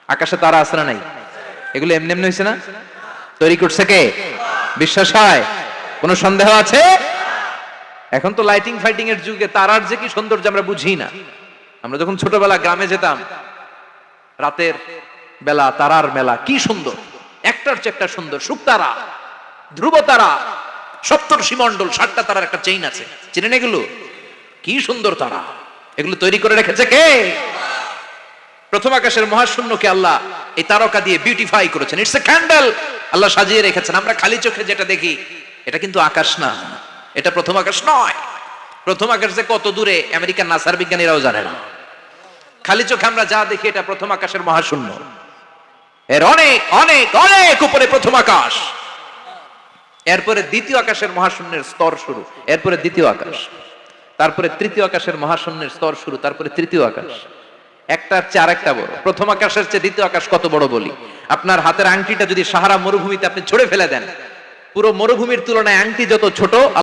আকাশে তারা আছে না নাই? এগুলো এমনি এমনি হয়েছে না? তৈরি করছে কে? বিশ্বাস হয়? কোনো সন্দেহ আছে? এখন তো লাইটিং ফাইটিং এর যুগে তারার যে কি সৌন্দর্য আমরা বুঝি না। আমরা যখন ছোটবেলা গ্রামে যেতাম, রাতের বেলা তারার মেলা, কি সুন্দর, একটার চেয়ে একটা সুন্দর। শুকতারা, ধ্রুব তারা, সপ্তর্ষি মণ্ডল, 7টা তারার একটা চেইন আছে, চিনেন এগুলো? কি সুন্দর তারা! এগুলো তৈরি করে রেখেছে কে? প্রথম আকাশের মহাশূন্যকে আল্লাহ এই তারকা দিয়ে বিউটিফাই করেছেন। ইটস এ ক্যান্ডেল, আল্লাহ সাজিয়ে রেখেছেন। আমরা খালি চোখে যেটা দেখি এটা কিন্তু আকাশ না, এটা প্রথম আকাশ নয়। প্রথম আকাশ যে কত দূরে আমেরিকার নাসার বিজ্ঞানীরাও জানে না। খালি চোখে আমরা যা দেখি এটা প্রথম আকাশের মহাশূন্য, এর অনেক অনেক অনেক উপরে প্রথম আকাশ। এরপরে দ্বিতীয় আকাশের মহাশূন্যের স্তর শুরু, এরপরে দ্বিতীয় আকাশ, তারপরে তৃতীয় আকাশের মহাশূন্যের স্তর শুরু, তারপরে তৃতীয় আকাশ। একটার চেয়ে আরেকটা বড়। প্রথম আকাশের চেয়ে দ্বিতীয় আকাশ কত বড় বলি, আপনার হাতের আংটিটা যদি সাহারা মরুভূমিতে আপনি ছুঁড়ে ফেলে দেন, পুরো মরুভূমির তুলনায় আংটি যত ছোট